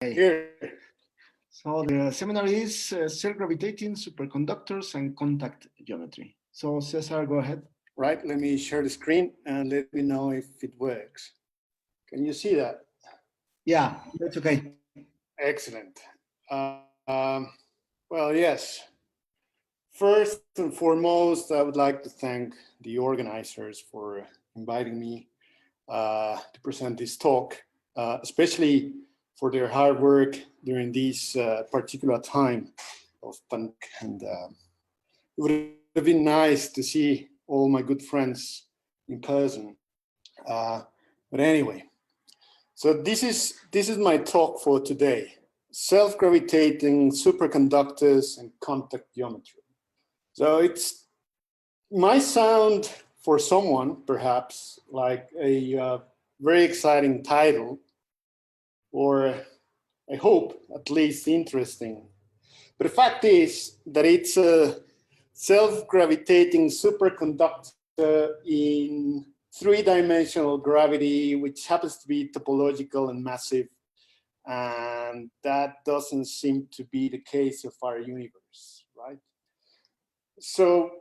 Here. So the seminar is self-gravitating, superconductors, and contact geometry. So Cesar, go ahead. Right, let me share the screen and let me know if it works. Can you see that? Yeah, that's okay. Excellent. Well, yes. First and foremost, I would like to thank the organizers for inviting me to present this talk, especially for their hard work during this particular time of pandemic. And it would have been nice to see all my good friends in person. But anyway, so this is my talk for today: self-gravitating superconductors and contact geometry. So it might sound for someone perhaps like a very exciting title, or I hope at least interesting. But the fact is that it's a self-gravitating superconductor in three-dimensional gravity, which happens to be topological and massive. And that doesn't seem to be the case of our universe, right? So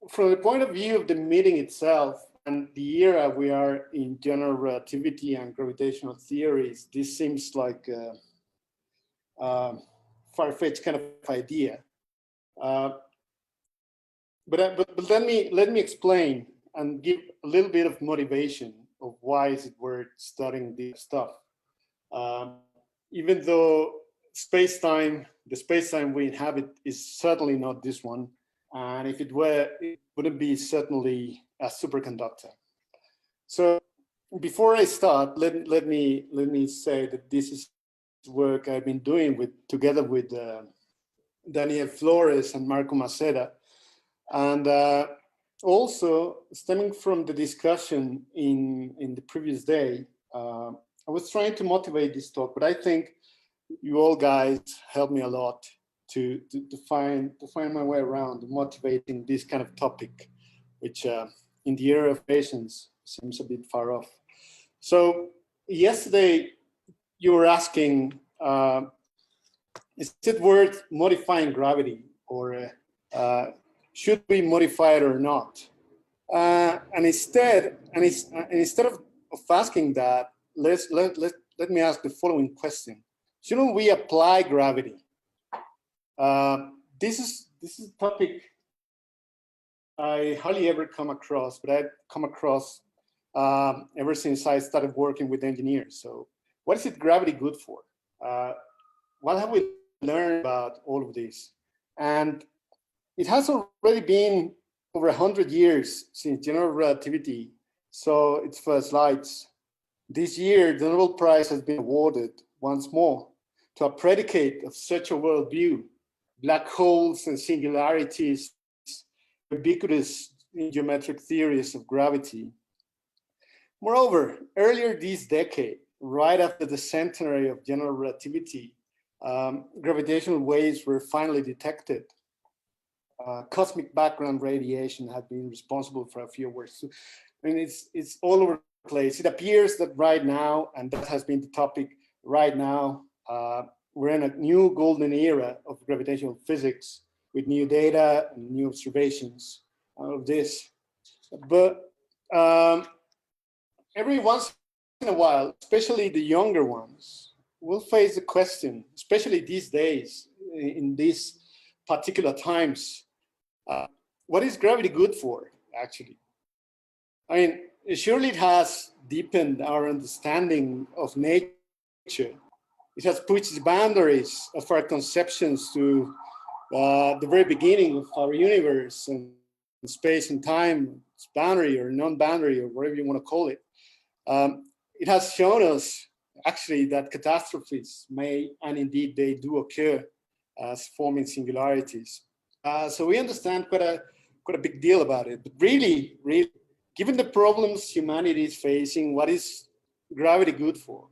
from the point of view of the meeting itself and the era we are in, general relativity and gravitational theories, this seems like a far-fetched kind of idea. But let me explain and give a little bit of motivation of why is it worth studying this stuff. Even though the space-time we inhabit is certainly not this one, and if it were, it wouldn't be certainly a superconductor. So before I start, let me say that this is work I've been doing together with Daniel Flores and Marco Maceda, and also stemming from the discussion in the previous day. I was trying to motivate this talk, but I think you all guys helped me a lot to find my way around motivating this kind of topic, which in the era of patience seems a bit far off. So yesterday you were asking, is it worth modifying gravity, or should we modify it or not? And instead of asking that, let me ask the following question: shouldn't we apply gravity? This is a topic I hardly ever come across, but I've come across ever since I started working with engineers. So what is it gravity good for? What have we learned about all of this? And it has already been over 100 years since general relativity saw its first lights. This year, the Nobel Prize has been awarded once more to a predicate of such a worldview: black holes and singularities, ubiquitous in geometric theories of gravity. Moreover, earlier this decade, right after the centenary of general relativity, gravitational waves were finally detected. Cosmic background radiation had been responsible for a few words. So, I mean, it's all over the place. It appears that right now, and that has been the topic right now, we're in a new golden era of gravitational physics with new data and new observations of this. But every once in a while, especially the younger ones, will face the question, especially these days, in these particular times, what is gravity good for, actually? I mean, surely it has deepened our understanding of nature. It has pushed the boundaries of our conceptions to the very beginning of our universe, and space and time, its boundary or non-boundary or whatever you want to call it. It has shown us actually that catastrophes may, and indeed they do occur as forming singularities. So we understand quite a big deal about it. But really, given the problems humanity is facing, what is gravity good for?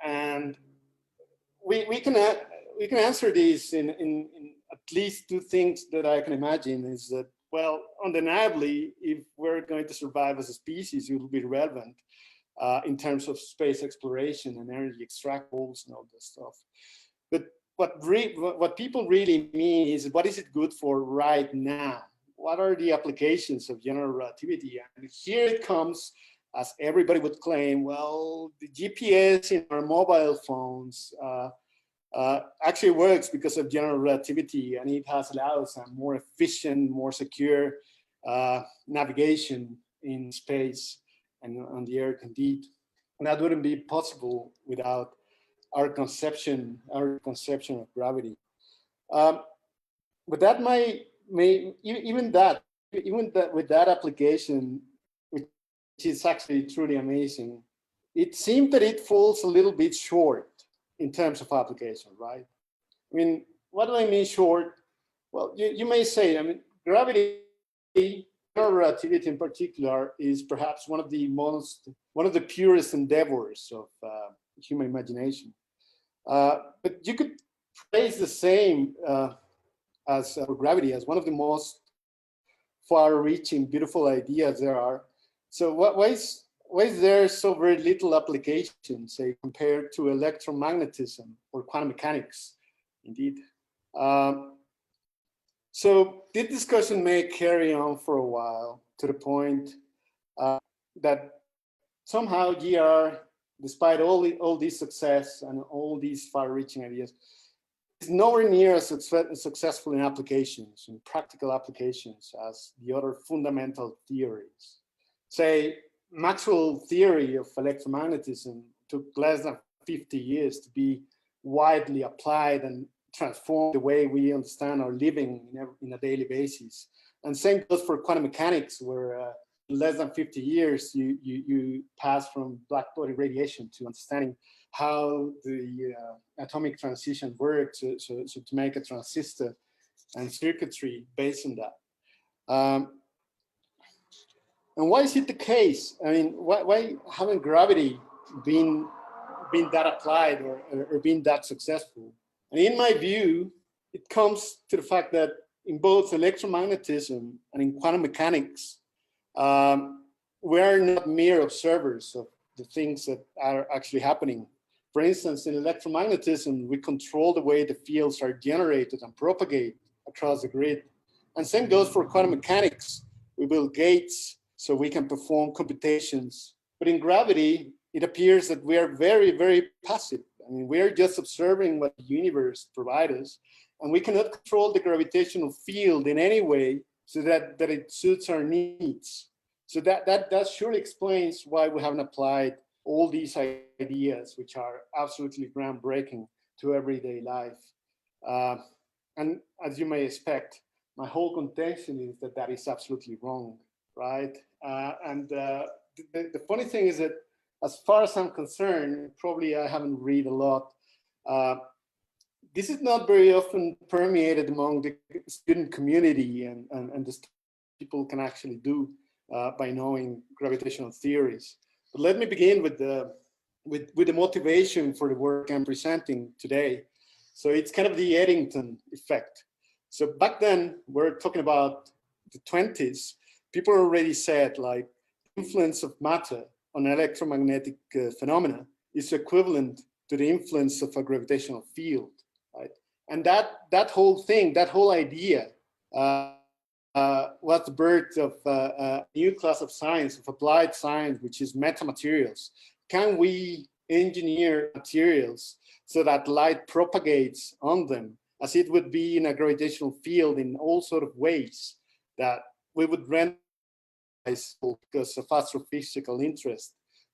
And we can answer this in at least two things that I can imagine. Is that, well, undeniably, if we're going to survive as a species, it will be relevant in terms of space exploration and energy extractables and all this stuff. But what people really mean is, what is it good for right now? What are the applications of general relativity? And here it comes, as everybody would claim, well, the GPS in our mobile phones actually works because of general relativity, and it has allowed us a more efficient, more secure navigation in space and on the earth indeed. And that wouldn't be possible without our conception of gravity. But that with that application, which is actually truly amazing, it seemed that it falls a little bit short in terms of application, right? I mean, what do I mean short? Well, you may say, I mean, gravity, general relativity in particular, is perhaps one of the purest endeavors of human imagination. But you could praise the same as gravity as one of the most far-reaching, beautiful ideas there are. So why is there so very little application, say, compared to electromagnetism or quantum mechanics, indeed? So this discussion may carry on for a while, to the point that somehow GR, despite all this success and all these far-reaching ideas, is nowhere near as successful in applications, in practical applications, as the other fundamental theories. Say, Maxwell's theory of electromagnetism took less than 50 years to be widely applied and transform the way we understand our living in a daily basis. And same goes for quantum mechanics, where in less than 50 years, you pass from black body radiation to understanding how the atomic transition works, so to make a transistor and circuitry based on that. And why is it the case? I mean, why haven't gravity been that applied or been that successful? And in my view, it comes to the fact that in both electromagnetism and in quantum mechanics, we are not mere observers of the things that are actually happening. For instance, in electromagnetism, we control the way the fields are generated and propagate across the grid. And same goes for quantum mechanics. We build gates so we can perform computations. But in gravity, it appears that we are very, very passive. I mean, we are just observing what the universe provides us, and we cannot control the gravitational field in any way so that it suits our needs. So that surely explains why we haven't applied all these ideas, which are absolutely groundbreaking, to everyday life. And as you may expect, my whole contention is that that is absolutely wrong, right? The funny thing is that, as far as I'm concerned, probably I haven't read a lot. This is not very often permeated among the student community and the people can actually do by knowing gravitational theories. But let me begin with the motivation for the work I'm presenting today. So it's kind of the Eddington effect. So back then, we're talking about the 20s, people already said, like, influence of matter on electromagnetic phenomena is equivalent to the influence of a gravitational field, right? And that whole thing, that whole idea was the birth of a new class of science, of applied science, which is metamaterials. Can we engineer materials so that light propagates on them as it would be in a gravitational field in all sort of ways that we would render because of astrophysical interest?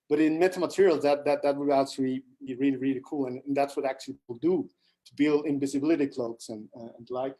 But in metamaterials, that would actually be really, really cool. And that's what actually people do, to build invisibility cloaks and like.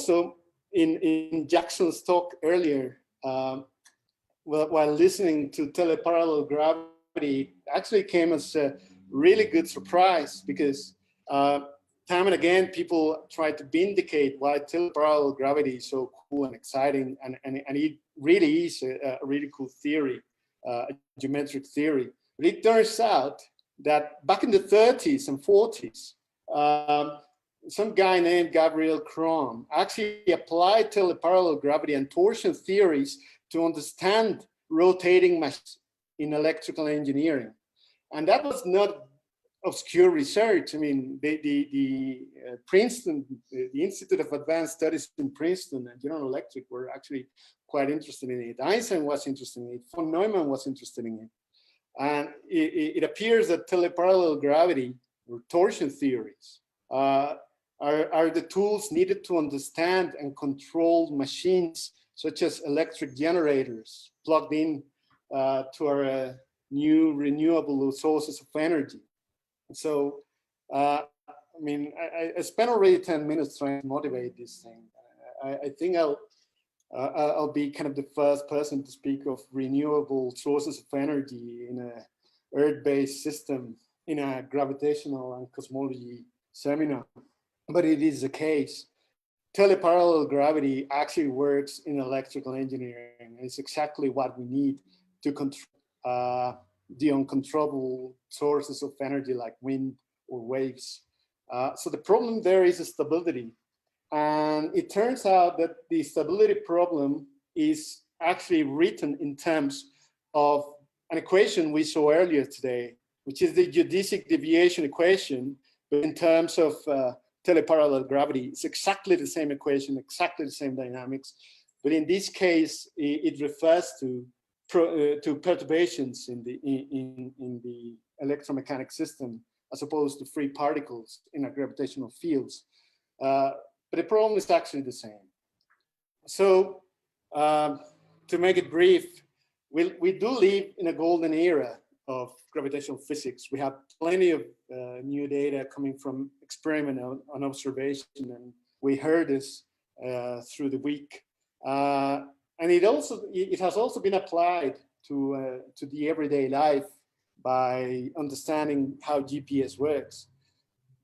So in Jackson's talk earlier, while listening to teleparallel gravity, actually came as a really good surprise, because time and again, people try to vindicate why teleparallel gravity is so cool and exciting, and it really is a really cool theory, a geometric theory. But it turns out that back in the 30s and 40s, some guy named Gabriel Crom actually applied teleparallel gravity and torsion theories to understand rotating in electrical engineering. And that was not obscure research. I mean, the Princeton, the Institute of Advanced Studies in Princeton and General Electric were actually quite interested in it. Einstein was interested in it. Von Neumann was interested in it. And it appears that teleparallel gravity or torsion theories are the tools needed to understand and control machines such as electric generators plugged in to our new renewable sources of energy. So, I mean, I spent already 10 minutes trying to motivate this thing. I think I'll be kind of the first person to speak of renewable sources of energy in a Earth-based system in a gravitational and cosmology seminar. But it is the case. Teleparallel gravity actually works in electrical engineering. It's exactly what we need to control the uncontrollable sources of energy like wind or waves. So the problem there is stability. And it turns out that the stability problem is actually written in terms of an equation we saw earlier today, which is the geodesic deviation equation, but in terms of teleparallel gravity. It's exactly the same equation, exactly the same dynamics. But in this case, it refers to perturbations in the electromagnetic system as opposed to free particles in a gravitational fields. But the problem is actually the same. So to make it brief, we do live in a golden era of gravitational physics. We have plenty of new data coming from experiment and observation, and we heard this through the week. And it has also been applied to the everyday life by understanding how GPS works.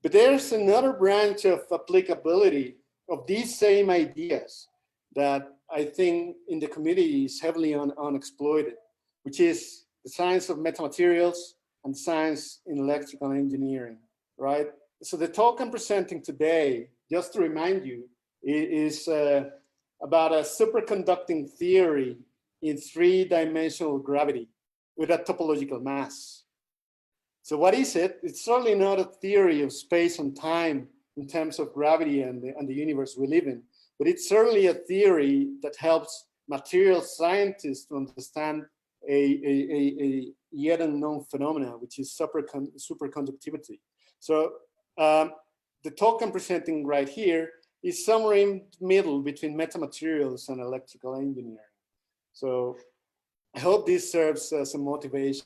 But there's another branch of applicability of these same ideas that I think in the community is heavily unexploited, which is the science of metamaterials and science in electrical engineering, right? So the talk I'm presenting today, just to remind you, is about a superconducting theory in three-dimensional gravity with a topological mass. So what is it? It's certainly not a theory of space and time in terms of gravity and the universe we live in, but it's certainly a theory that helps material scientists to understand a yet unknown phenomena, which is superconductivity. So the talk I'm presenting right here is somewhere in the middle between metamaterials and electrical engineering. So I hope this serves as a motivation,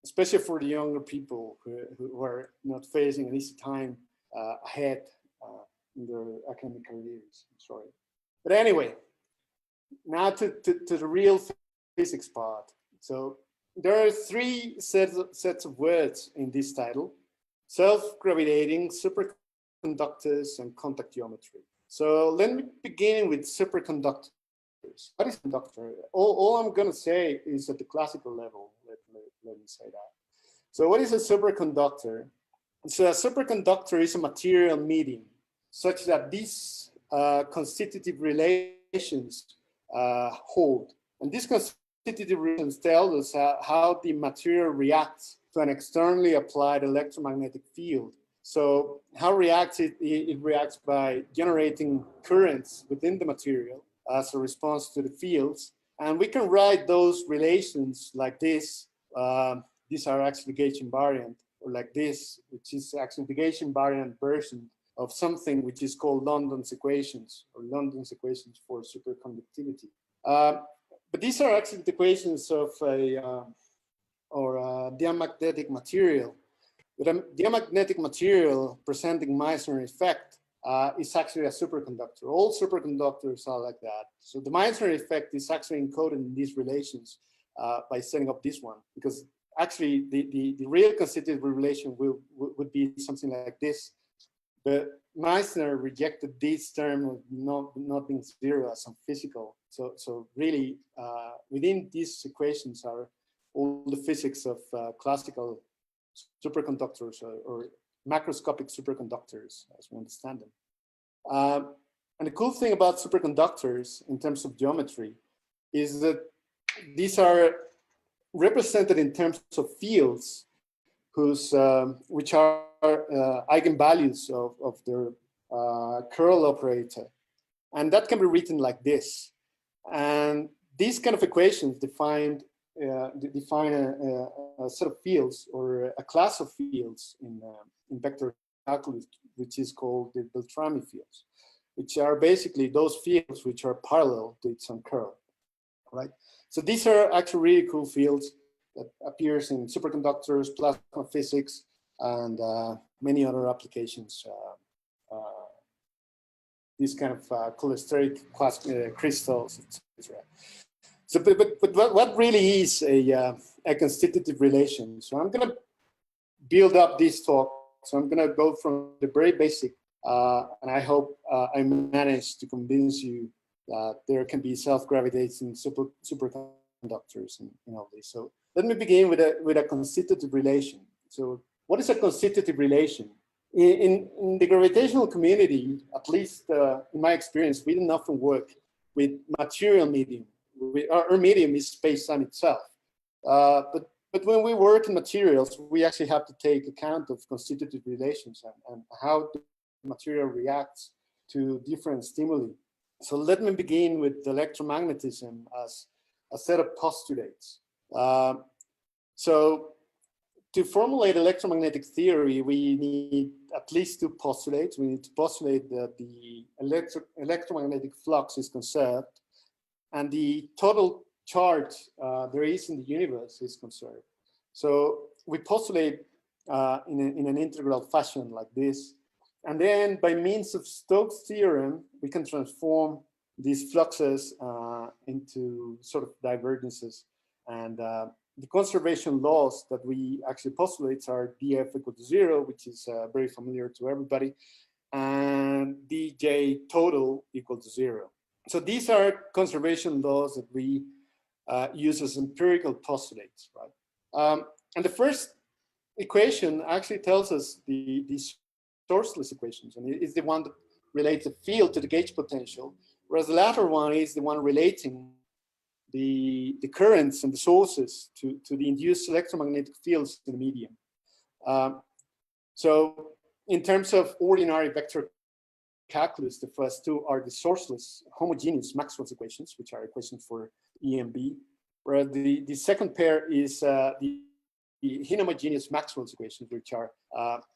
especially for the younger people who are not facing an easy time ahead in their academic careers. I'm sorry. But anyway, now to the real physics part. So there are three sets of words in this title: self-gravitating, superconductors, and contact geometry. So let me begin with superconductors. What is a conductor? All I'm going to say is at the classical level. Let me say that. So what is a superconductor? So a superconductor is a material medium such that these constitutive relations hold. And these constitutive relations tell us how the material reacts to an externally applied electromagnetic field. So how reacts it? It reacts by generating currents within the material as a response to the fields. And we can write those relations like this. These are actually gauge invariant, or like this, which is actually the gauge invariant version of something which is called London's equations, or London's equations for superconductivity. But these are actually the equations of a diamagnetic material. But a diamagnetic material presenting Meissner effect is actually a superconductor. All superconductors are like that. So the Meissner effect is actually encoded in these relations by setting up this one, because actually the real constitutive relation would be something like this. But Meissner rejected this term of not being zero as physical. So really within these equations are all the physics of classical superconductors or macroscopic superconductors as we understand them. And the cool thing about superconductors in terms of geometry is that these are represented in terms of fields which are eigenvalues of their curl operator. And that can be written like this. And these kind of equations define a set of fields or a class of fields in vector calculus, which is called the Beltrami fields, which are basically those fields which are parallel to its own curl, right? So these are actually really cool fields that appears in superconductors, plasma physics, and many other applications. These kind of cholesteric crystals, etc. So, but what really is a constitutive relation? So I'm going to build up this talk. So I'm going to go from the very basic, and I hope I managed to convince you that there can be self-gravitating superconductors in all this. So let me begin with a constitutive relation. So what is a constitutive relation? In the gravitational community, at least in my experience, we didn't often work with material medium. Our medium is space-time itself. But when we work in materials, we actually have to take account of constitutive relations and how the material reacts to different stimuli. So let me begin with electromagnetism as a set of postulates. So to formulate electromagnetic theory, we need at least two postulates. We need to postulate that the electromagnetic flux is conserved and the total charge there is in the universe is conserved. So we postulate in an integral fashion like this. And then by means of Stokes' theorem, we can transform these fluxes into sort of divergences. And the conservation laws that we actually postulate are dF equal to 0, which is very familiar to everybody, and dJ total equal to 0. So these are conservation laws that we use as empirical postulates, right? And the first equation actually tells us the sourceless equations, and it is the one that relates the field to the gauge potential, whereas the latter one is the one relating the currents and the sources to the induced electromagnetic fields in the medium. So in terms of ordinary vector calculus, the first two are the sourceless homogeneous Maxwell's equations, which are equations for E and B, where the second pair is the inhomogeneous Maxwell's equations, which are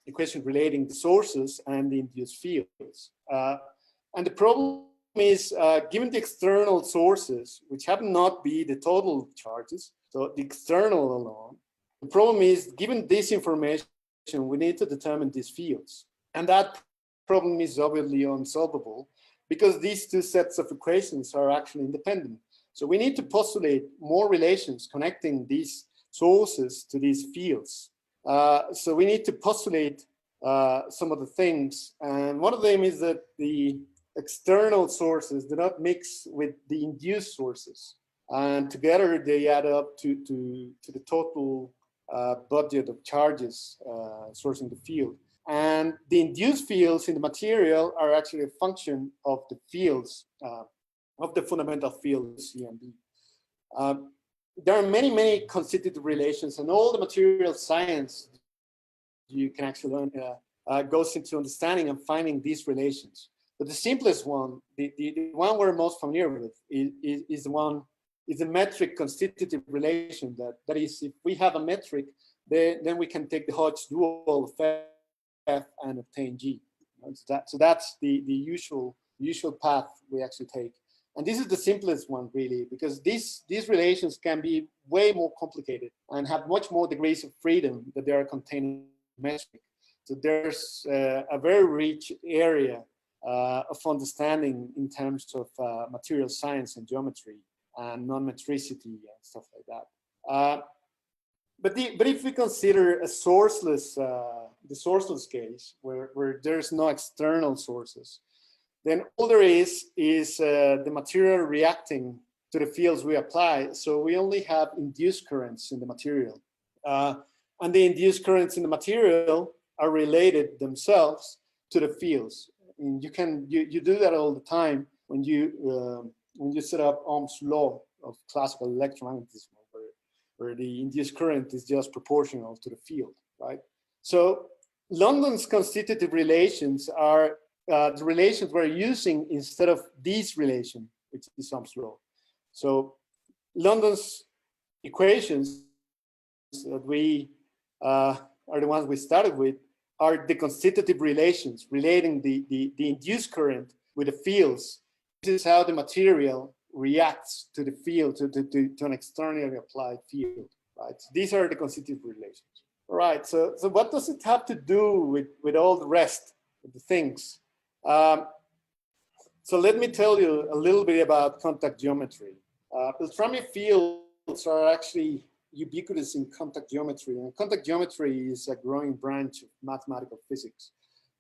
equations relating the sources and the induced fields. And the problem is, given the external sources, which happen not be the total charges, so the external alone, the problem is, given this information, we need to determine these fields. And that problem is obviously unsolvable because these two sets of equations are actually independent. So we need to postulate more relations connecting these sources to these fields. So we need to postulate some of the things. And one of them is that the external sources do not mix with the induced sources. And together they add up to the total budget of charges sourcing the field. And the induced fields in the material are actually a function of the fields, of the fundamental fields, C and B. There are many, many constitutive relations, and all the material science you can actually learn goes into understanding and finding these relations. But the simplest one, the one we're most familiar with, is the metric constitutive relation. That is, if we have a metric, then we can take the Hodge dual of F and obtain G. So that's the usual path we actually take. And this is the simplest one, really, because these relations can be way more complicated and have much more degrees of freedom that they are contained in metric. So there's a very rich area of understanding in terms of material science and geometry and non-metricity and stuff like that. But if we consider a sourceless, the sourceless case, where there's no external sources, then all there is the material reacting to the fields we apply. So we only have induced currents in the material. And the induced currents in the material are related themselves to the fields. And you do that all the time when you set up Ohm's law of classical electromagnetism, where the induced current is just proportional to the field, right? So London's constitutive relations are the relations we're using instead of these relation, which is Ohm's law. So London's equations that we are the ones we started with are the constitutive relations relating the induced current with the fields. This is how the material reacts to the field, to an externally applied field, right? So these are the constitutive relations. All right, so what does it have to do with all the rest of the things? So let me tell you a little bit about contact geometry. Beltrami fields are actually ubiquitous in contact geometry, and contact geometry is a growing branch of mathematical physics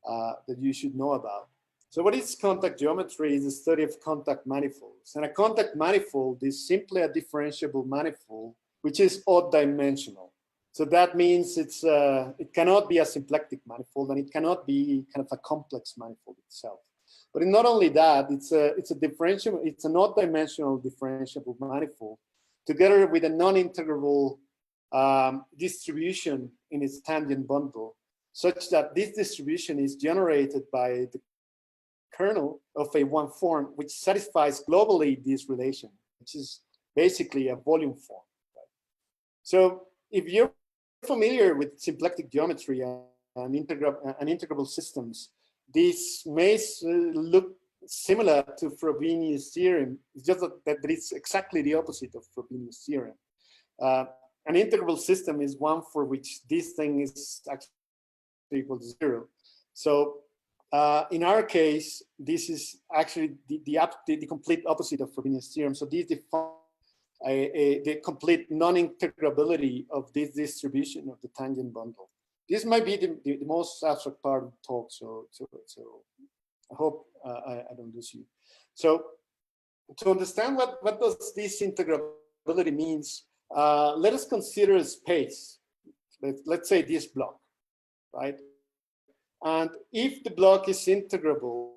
that you should know about. So what is contact geometry? Is the study of contact manifolds. And a contact manifold is simply a differentiable manifold, which is odd dimensional. So that means it cannot be a symplectic manifold, and it cannot be kind of a complex manifold itself. But not only that, it's an odd dimensional differentiable manifold together with a non-integrable distribution in its tangent bundle, such that this distribution is generated by the kernel of a one form, which satisfies globally this relation, which is basically a volume form. Right? So if you're familiar with symplectic geometry and integrable systems, this may look similar to Frobenius theorem. It's just that it's exactly the opposite of Frobenius theorem. An integrable system is one for which this thing is actually equal to 0. So in our case, this is actually the complete opposite of Frobenius theorem. So this defines the complete non-integrability of this distribution of the tangent bundle. This might be the most abstract part of the talk, so I hope I don't lose you. So to understand what does this integrability means, let us consider a space. Let's say this block, right? And if the block is integrable,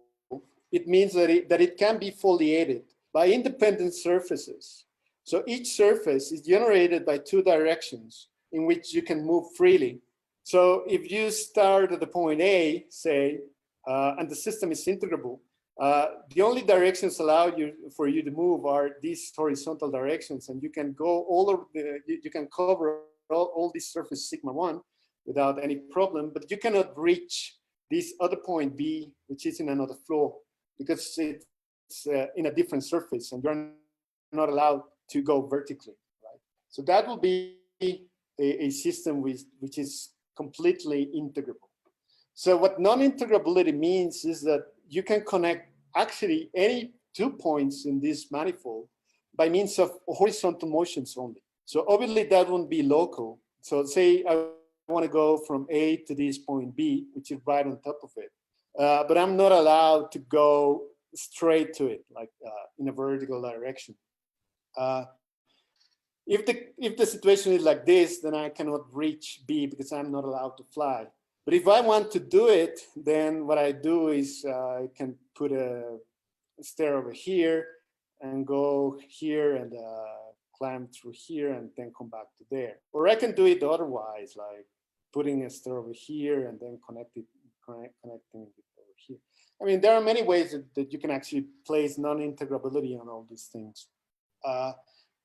it means that it can be foliated by independent surfaces. So each surface is generated by two directions in which you can move freely. So if you start at the point A, say, and the system is integrable, the only directions allowed for you to move are these horizontal directions, and you can go all over you can cover all this surface sigma 1 without any problem, but you cannot reach this other point B, which is in another floor, because it's in a different surface, and you're not allowed to go vertically, right? So that will be a system which is completely integrable. So what non-integrability means is that you can connect actually any 2 points in this manifold by means of horizontal motions only. So obviously that won't be local. So say I want to go from A to this point B, which is right on top of it. But I'm not allowed to go straight to it, like in a vertical direction. If the situation is like this, then I cannot reach B because I'm not allowed to fly. But if I want to do it, then what I do is I can put a stair over here and go here and climb through here and then come back to there. Or I can do it otherwise, like putting a stair over here and then connecting it over here. I mean, there are many ways that you can actually place non-integrability on all these things.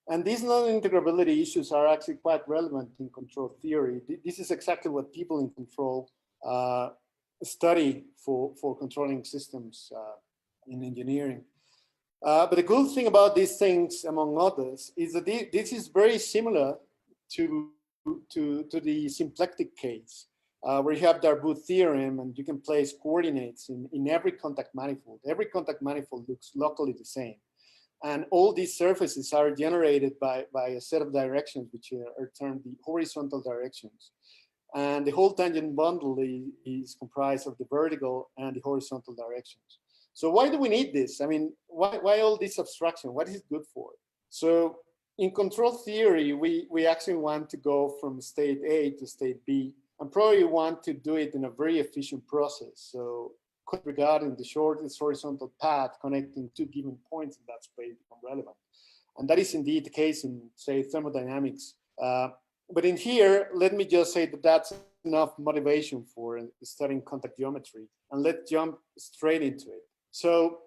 And these non-integrability issues are actually quite relevant in control theory. This is exactly what people in control study for controlling systems in engineering. But the cool thing about these things, among others, is that this is very similar to the symplectic case, where you have Darboux theorem and you can place coordinates in every contact manifold. Every contact manifold looks locally the same. And all these surfaces are generated by a set of directions, which are termed the horizontal directions. And the whole tangent bundle is comprised of the vertical and the horizontal directions. So why do we need this? I mean, why all this abstraction? What is it good for? So in control theory, we actually want to go from state A to state B, and probably want to do it in a very efficient process. So regarding the shortest horizontal path connecting two given points in that space become relevant. And that is indeed the case in, say, thermodynamics, But in here, let me just say that that's enough motivation for studying contact geometry, and let's jump straight into it. So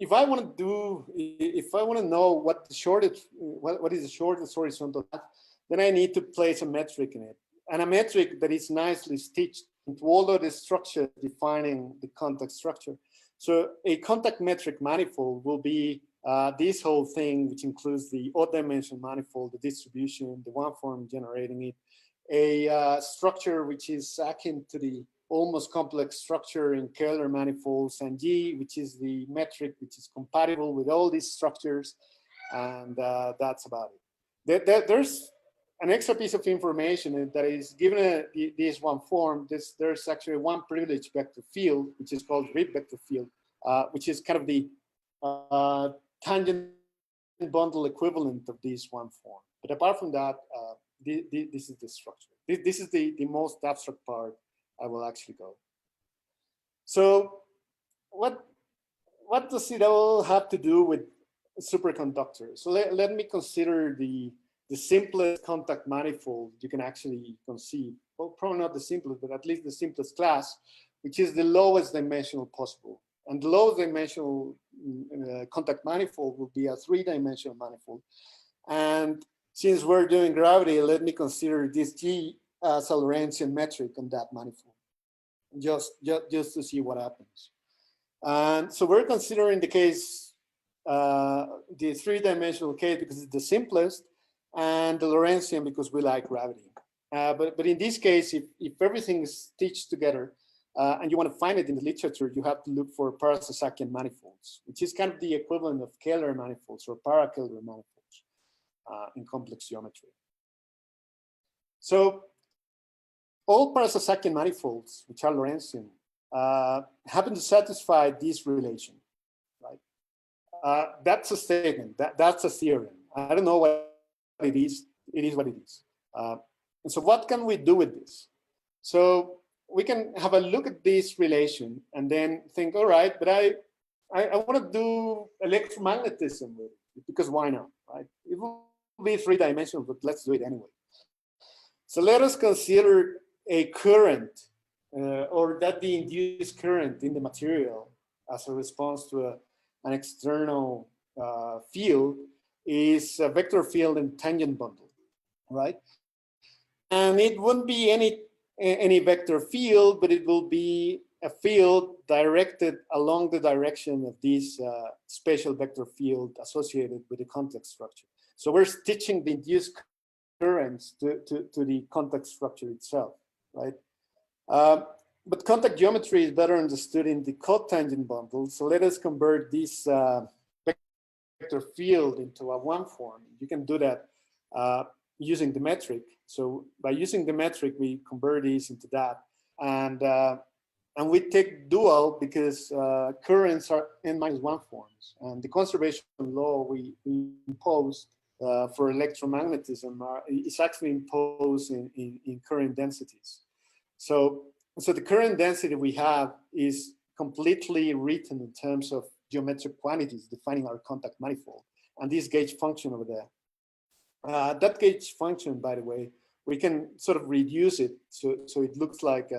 if I want to know what the shortest, what is the shortest horizontal path, then I need to place a metric in it, and a metric that is nicely stitched into all of the structure defining the contact structure. So a contact metric manifold will be this whole thing, which includes the odd dimension manifold, the distribution, the one form generating it, a structure which is akin to the almost complex structure in Kähler manifolds, and G, which is the metric which is compatible with all these structures, and that's about it. There's an extra piece of information that is given this one form. There's actually one privileged vector field, which is called Rib vector field, which is kind of the tangent bundle equivalent of this one form. But apart from that, this is the structure. This is the most abstract part. I will actually go. So what does it all have to do with superconductors? So let me consider the simplest contact manifold you can actually conceive. Well, probably not the simplest, but at least the simplest class, which is the lowest dimensional possible. And the lowest dimensional contact manifold will be a 3-dimensional manifold. And since we're doing gravity, let me consider this G as a Lorentzian metric on that manifold, just to see what happens. And so we're considering the case, the 3-dimensional case because it's the simplest, and the Lorentzian because we like gravity. But in this case, if everything is stitched together, and you want to find it in the literature, you have to look for Parasasakian manifolds, which is kind of the equivalent of Kähler manifolds or para-Kähler manifolds in complex geometry. So all Parasasakian manifolds, which are Lorentzian, happen to satisfy this relation, right? That's a statement. That's a theorem. I don't know what it is. It is what it is. And so what can we do with this? So we can have a look at this relation and then think, all right, but I want to do electromagnetism with it, because why not, right? It will be 3-dimensional, but let's do it anyway. So let us consider a current, or that the induced current in the material as a response to an external field is a vector field in tangent bundle, right? And it wouldn't be any vector field, but it will be a field directed along the direction of this spatial vector field associated with the contact structure. So we're stitching the induced currents to the contact structure itself, right? But contact geometry is better understood in the cotangent bundle. So let us convert this vector field into a one form. You can do that using the metric. So by using the metric, we convert these into that. And we take dual because currents are n-1 forms. And the conservation law we impose for electromagnetism is actually imposed in current densities. So the current density we have is completely written in terms of geometric quantities defining our contact manifold. And this gauge function over there. That gauge function, by the way, we can sort of reduce it so it looks like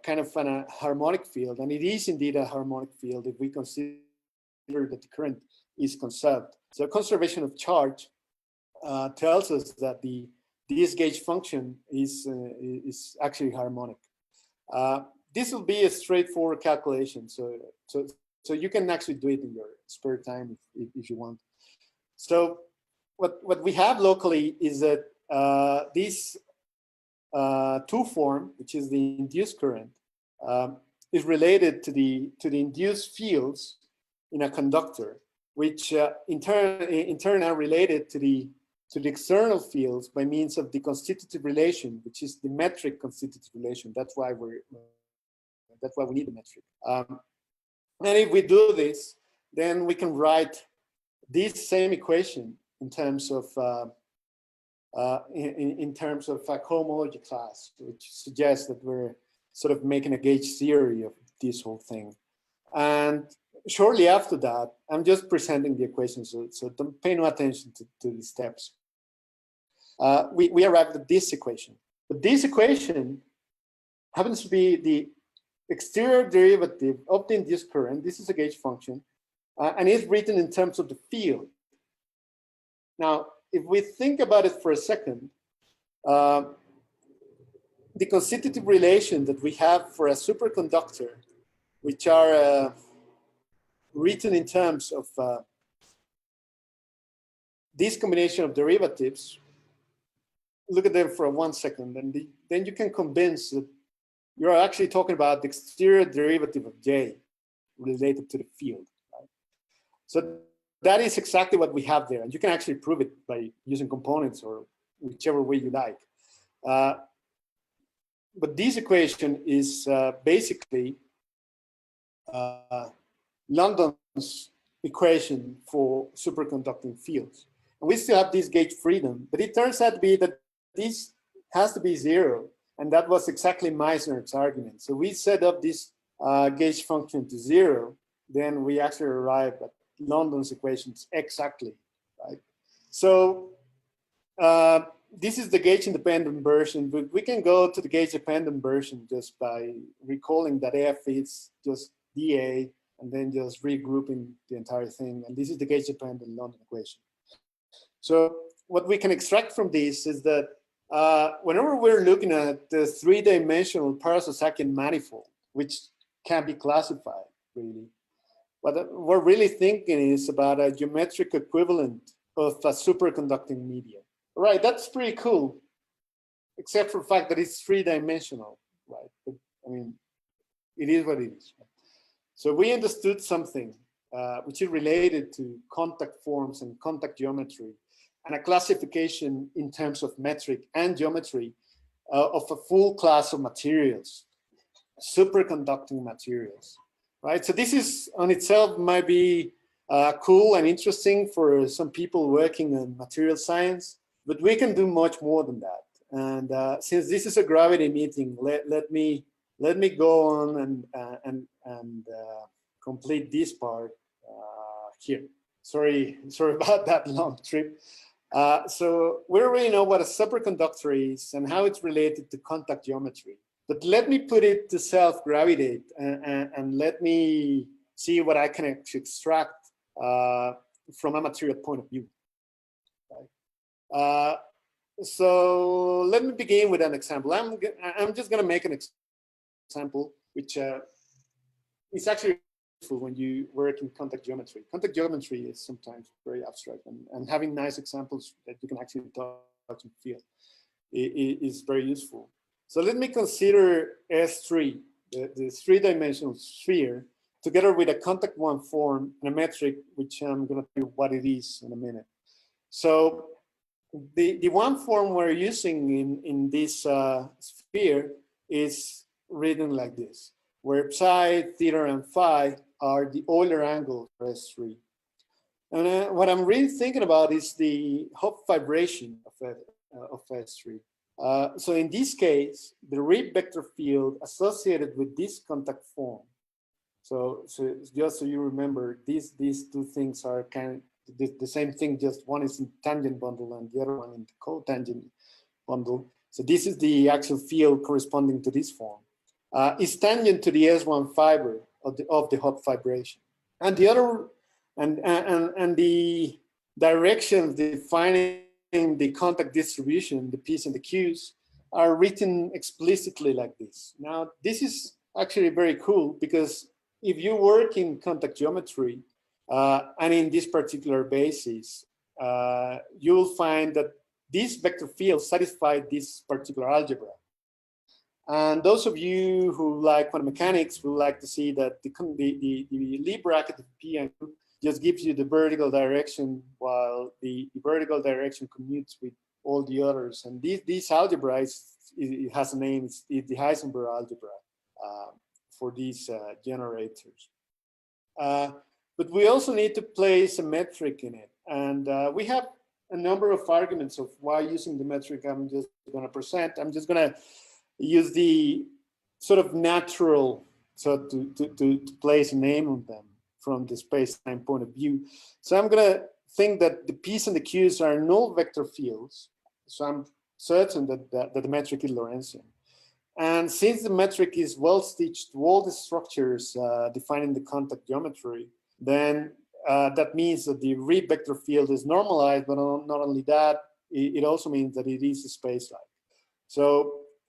kind of a harmonic field. And it is indeed a harmonic field if we consider that the current is conserved. So conservation of charge tells us that this gauge function is actually harmonic. This will be a straightforward calculation. So you can actually do it in your spare time if you want. So what we have locally is that this 2 form, which is the induced current, is related to the induced fields in a conductor, which in turn are related to the external fields by means of the constitutive relation, which is the metric constitutive relation. That's why we need the metric. And if we do this, then we can write this same equation in terms of in terms of a cohomology class, which suggests that we're sort of making a gauge theory of this whole thing. And shortly after that, I'm just presenting the equation, so don't pay no attention to the steps. We arrived at this equation. But this equation happens to be the exterior derivative of the induced current. This is a gauge function, and it's written in terms of the field. Now, if we think about it for a second, the constitutive relation that we have for a superconductor, which are written in terms of this combination of derivatives, look at them for 1 second, and then you can convince that you're actually talking about the exterior derivative of J related to the field. Right? So that is exactly what we have there. And you can actually prove it by using components or whichever way you like. But this equation is basically London's equation for superconducting fields. And we still have this gauge freedom, but it turns out to be that this has to be 0. And that was exactly Meissner's argument. So we set up this gauge function to 0, then we actually arrive at London's equations exactly, right? So this is the gauge independent version, but we can go to the gauge dependent version just by recalling that F is just dA and then just regrouping the entire thing. And this is the gauge dependent London equation. So what we can extract from this is that whenever we're looking at the 3-dimensional Parasosakian manifold, which can be classified really, what we're really thinking is about a geometric equivalent of a superconducting medium. Right, that's pretty cool, except for the fact that it's 3-dimensional, right? But, I mean, it is what it is. Right? So we understood something which is related to contact forms and contact geometry, and a classification in terms of metric and geometry of a full class of materials, superconducting materials, right? So this is on itself might be cool and interesting for some people working in material science, but we can do much more than that. And since this is a gravity meeting, let me go on and complete this part here. Sorry about that long trip. So we already know what a superconductor is and how it's related to contact geometry. But let me put it to self-gravitate and let me see what I can extract from a material point of view. Right? So let me begin with an example. I'm just going to make an example, which is actually useful when you work in contact geometry. Contact geometry is sometimes very abstract, and having nice examples that you can actually touch and feel is very useful. So let me consider S3, the 3-dimensional sphere, together with a contact one form and a metric, which I'm going to tell you what it is in a minute. So the one form we're using in this sphere is written like this, where psi, theta, and phi are the Euler angles for S3. And what I'm really thinking about is the Hopf vibration of S3. So in this case, the Rip vector field associated with this contact form. So just so you remember, these two things are kind of the same thing, just one is in tangent bundle and the other one in the cotangent bundle. So this is the actual field corresponding to this form. Is tangent to the S1 fiber of the Hopf vibration. And the other, and the directions defining the contact distribution, the P's and the Q's, are written explicitly like this. Now, this is actually very cool because if you work in contact geometry, and in this particular basis, you will find that this vector field satisfies this particular algebra. And those of you who like quantum mechanics will like to see that the Lie bracket of P and Q just gives you the vertical direction, while the vertical direction commutes with all the others. And this algebra it has a name, it's the Heisenberg algebra for these generators. But we also need to place a metric in it. And we have a number of arguments of why using the metric I'm just going to present. I'm just going to use the sort of natural, so to place a name on them. from the space-time point of view. So I'm going to think that the P's and the Q's are null vector fields. So I'm certain that the metric is Lorentzian. And since the metric is well stitched to all the structures defining the contact geometry, then that means that the Reed vector field is normalized, but not only that, it also means that it is space-like. So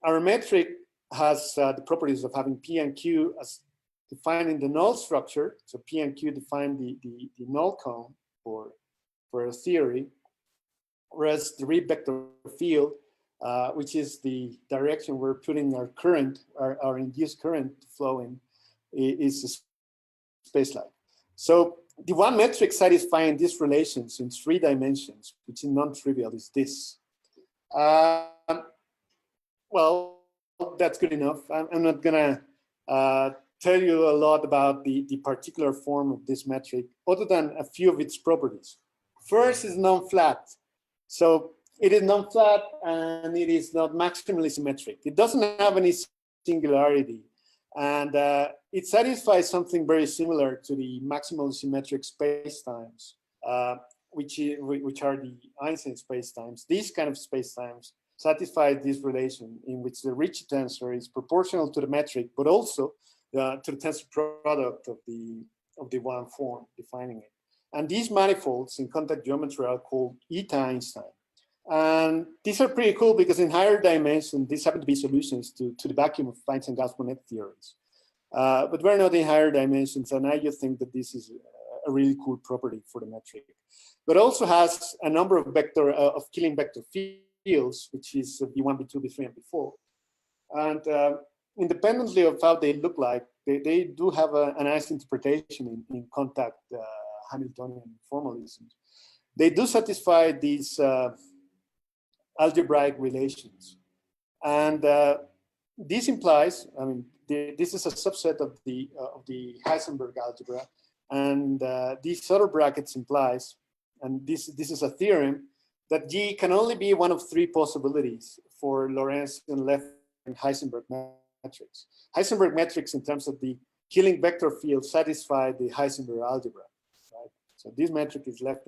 our metric has the properties of having P and Q as defining the null structure. So P and Q define the null cone for a theory, whereas the Reed vector field, which is the direction we're putting our current, our induced current to flow in, is space-like. So the one metric satisfying these relations in 3 dimensions, which is non-trivial, is this. Well, that's good enough. I'm not gonna tell you a lot about the particular form of this metric, other than a few of its properties. First is non-flat. So it is non-flat and it is not maximally symmetric. It doesn't have any singularity. And it satisfies something very similar to the maximally symmetric spacetimes, which are the Einstein spacetimes. These kind of spacetimes satisfy this relation in which the Ricci tensor is proportional to the metric, but also to the tensor product of the one form defining it. And these manifolds in contact geometry are called eta Einstein. And these are pretty cool because in higher dimensions, these happen to be solutions to the vacuum of Einstein-Gauss-Bonnet theories. But we're not in higher dimensions, and I just think that this is a really cool property for the metric. But also has a number of Killing vector fields, which is B1, B2, B3, and B4. And independently of how they look like, they do have a nice interpretation in contact Hamiltonian formalisms. They do satisfy these algebraic relations. And this implies, I mean, this is a subset of the Heisenberg algebra. And these other brackets implies, and this is a theorem, that G can only be one of 3 possibilities for Lorentzian left and Heisenberg metrics. Heisenberg metrics in terms of the Killing vector field satisfy the Heisenberg algebra, right? So this metric is left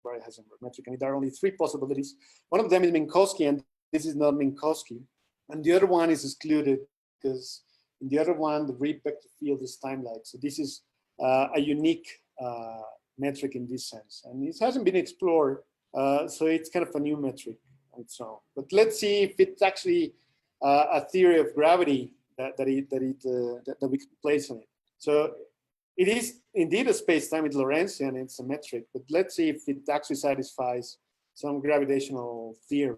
by Heisenberg metric, and there are only 3 possibilities. One of them is Minkowski, and this is not Minkowski. And the other one is excluded because in the other one, the Reed vector field is time-like. So this is a unique metric in this sense. And it hasn't been explored, so it's kind of a new metric on its own. But let's see if it's actually a theory of gravity that we could place on it. So it is indeed a space-time, it's Lorentzian, it's a metric, but let's see if it actually satisfies some gravitational theory.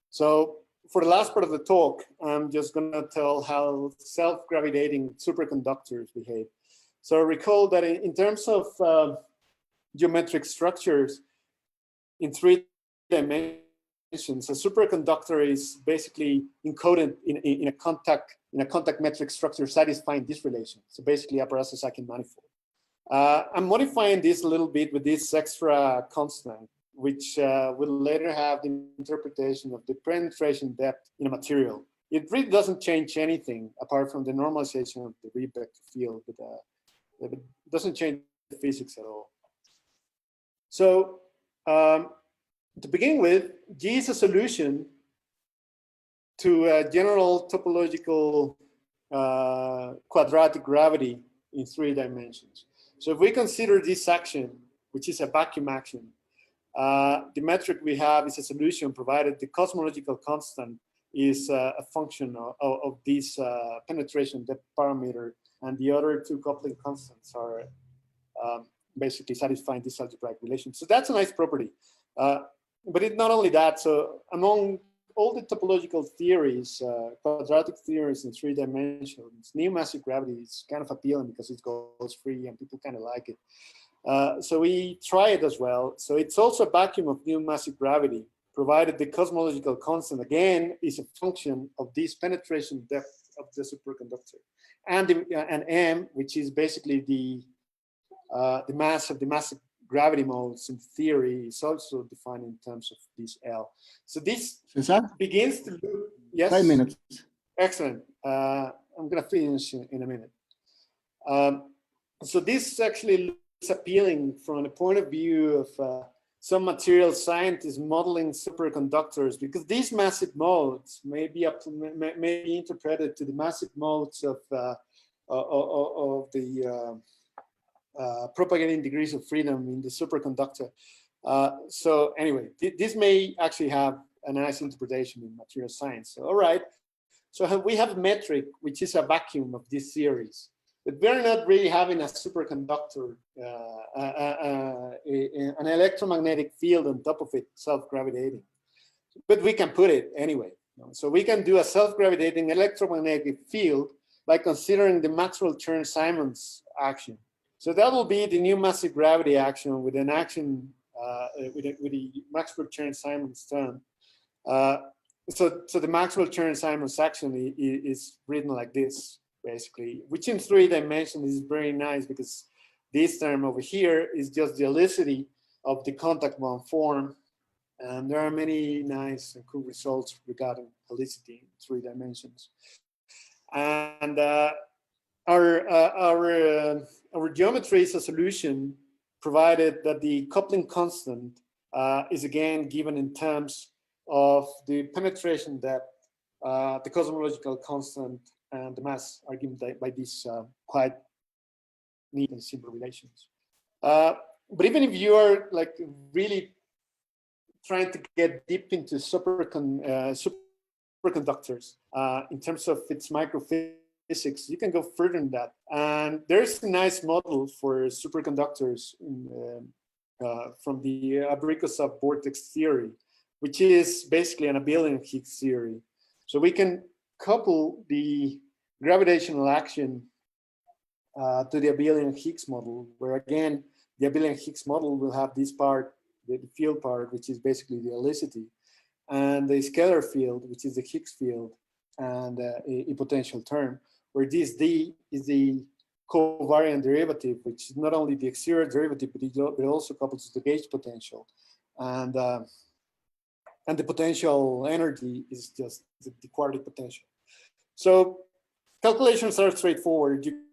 So for the last part of the talk, I'm just gonna tell how self-gravitating superconductors behave. So recall that in terms of geometric structures in 3 dimensions, a superconductor is basically encoded in a contact metric structure satisfying this relation. So basically a Paraschian manifold. I'm modifying this a little bit with this extra constant, which will later have the interpretation of the penetration depth in a material. It really doesn't change anything apart from the normalization of the Reed vector field, but it doesn't change the physics at all. So to begin with, G is a solution to a general topological quadratic gravity in 3 dimensions. So if we consider this action, which is a vacuum action, the metric we have is a solution provided the cosmological constant is a function of this penetration depth parameter, and the other 2 coupling constants are basically satisfying this algebraic relation. So that's a nice property. But it's not only that. So among all the topological theories, quadratic theories in 3 dimensions, new massive gravity is kind of appealing because it goes free and people kind of like it. So we try it as well. So it's also a vacuum of new massive gravity, provided the cosmological constant, again, is a function of this penetration depth of the superconductor. And M, which is basically the mass of the massive gravity modes in theory, is also defined in terms of this L. So this Cesar? begins to look, yes? 5 minutes. Excellent. I'm gonna finish in a minute. So this actually looks appealing from the point of view of some material scientists modeling superconductors, because these massive modes may be interpreted to the massive modes of the propagating degrees of freedom in the superconductor. So anyway, this may actually have a nice interpretation in material science. So, all right, so we have a metric, which is a vacuum of this series. But we're not really having a superconductor, an electromagnetic field on top of it, self-gravitating. But we can put it anyway. So we can do a self-gravitating electromagnetic field by considering the Maxwell-Chern-Simons action. So that will be the new massive gravity action with an action with the Maxwell-Chern-Simons term. So the Maxwell-Chern-Simons action is written like this, basically, which in 3 dimensions is very nice, because this term over here is just the helicity of the contact bond form. And there are many nice and cool results regarding helicity in 3 dimensions. And our geometry is a solution provided that the coupling constant is again given in terms of the penetration depth, the cosmological constant, and the mass are given by these quite neat and simple relations. But even if you are like really trying to get deep into superconductors in terms of its microphysics, you can go further than that. And there's a nice model for superconductors from the Abrikosov vortex theory, which is basically an abelian Higgs theory. So we can couple the gravitational action to the abelian Higgs model, where again, the abelian Higgs model will have this part, the field part, which is basically the helicity, and the scalar field, which is the Higgs field, and a potential term, where this D is the covariant derivative, which is not only the exterior derivative, but it also couples to the gauge potential. And the potential energy is just the quartic potential. So calculations are straightforward. You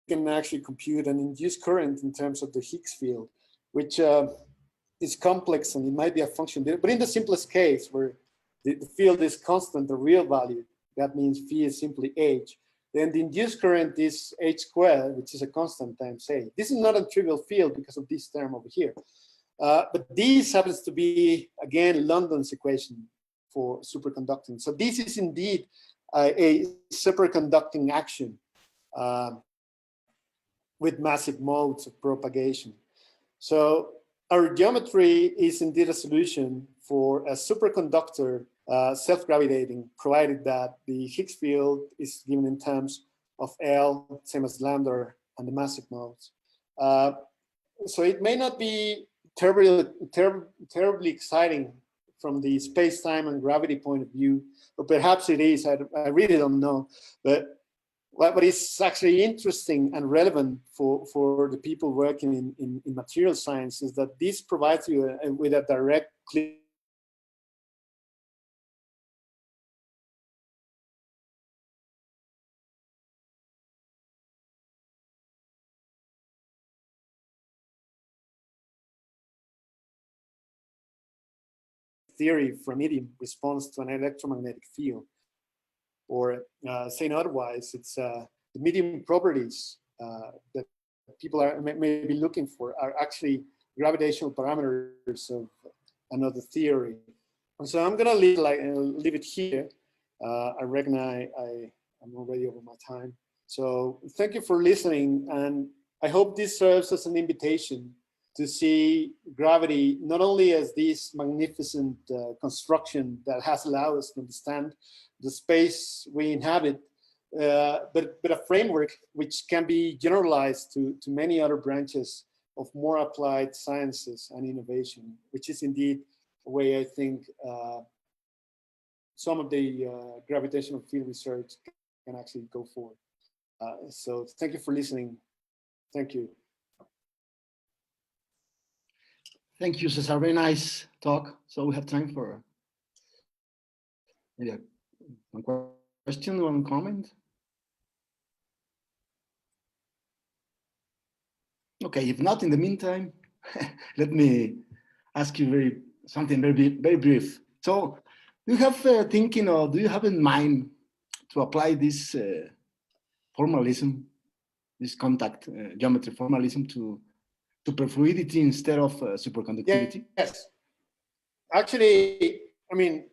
can actually compute an induced current in terms of the Higgs field, which is complex, and it might be a function there. But in the simplest case, where the field is constant, the real value, that means phi is simply h, then the induced current is h squared, which is a constant times a. This is not a trivial field because of this term over here. But this happens to be, again, London's equation for superconducting. So this is indeed a superconducting action with massive modes of propagation. So our geometry is indeed a solution for a superconductor self-gravitating, provided that the Higgs field is given in terms of L, same as lambda, and the massive modes. So it may not be terribly exciting from the space-time and gravity point of view, or perhaps it is, I really don't know. But what is actually interesting and relevant for the people working in material science is that this provides you with a direct, clear theory for a medium responds to an electromagnetic field. Or saying otherwise, it's the medium properties that people may be looking for are actually gravitational parameters of another theory. And so I'm gonna leave it here. I reckon I'm already over my time. So thank you for listening, and I hope this serves as an invitation to see gravity not only as this magnificent construction that has allowed us to understand the space we inhabit, but a framework which can be generalized to many other branches of more applied sciences and innovation, which is indeed a way I think some of the gravitational field research can actually go forward. So thank you for listening. Thank you. Thank you, Cesar. Very nice talk. So we have time for maybe one question, one comment. Okay, if not, in the meantime, let me ask you something very brief. So, do you have thinking, or do you have in mind to apply this formalism, this contact geometry formalism to superfluidity instead of superconductivity? Yes. Actually, I mean,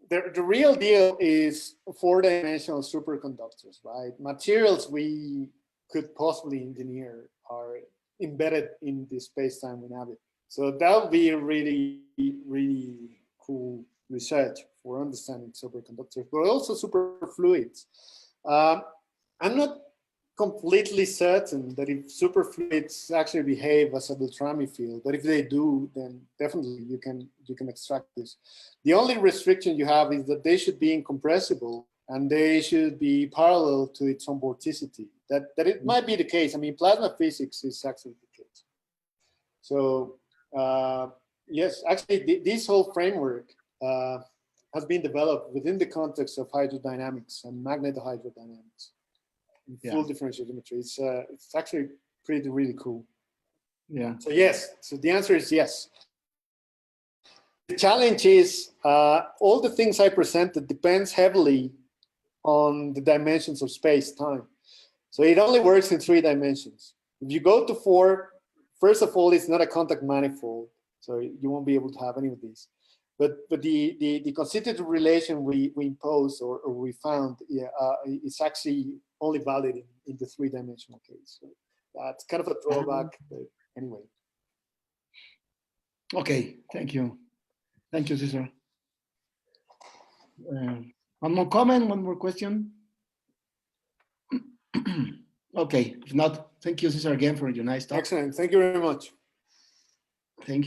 the real deal is four-dimensional superconductors, right? Materials we could possibly engineer are embedded in the space-time we inhabit. So that would be a really, really cool research for understanding superconductors, but also superfluids. I'm not completely certain that if superfluids actually behave as a Beltrami field, but if they do, then definitely you can extract this. The only restriction you have is that they should be incompressible and they should be parallel to its own vorticity. That it might be the case. I mean, plasma physics is actually the case. So yes, actually this whole framework has been developed within the context of hydrodynamics and magnetohydrodynamics. Full differential geometry. It's actually really cool. Yeah. So yes. So the answer is yes. The challenge is all the things I presented depends heavily on the dimensions of space-time. So it only works in 3 dimensions. If you go to 4, first of all, it's not a contact manifold, so you won't be able to have any of these. But the constitutive relation we imposed or we found is actually only valid in the 3-dimensional case. So that's kind of a drawback, but anyway. Okay, thank you. Thank you, Cesar. One more comment, one more question. Okay, if not, thank you, Cesar, again for your nice talk. Excellent. Thank you very much. Thank you.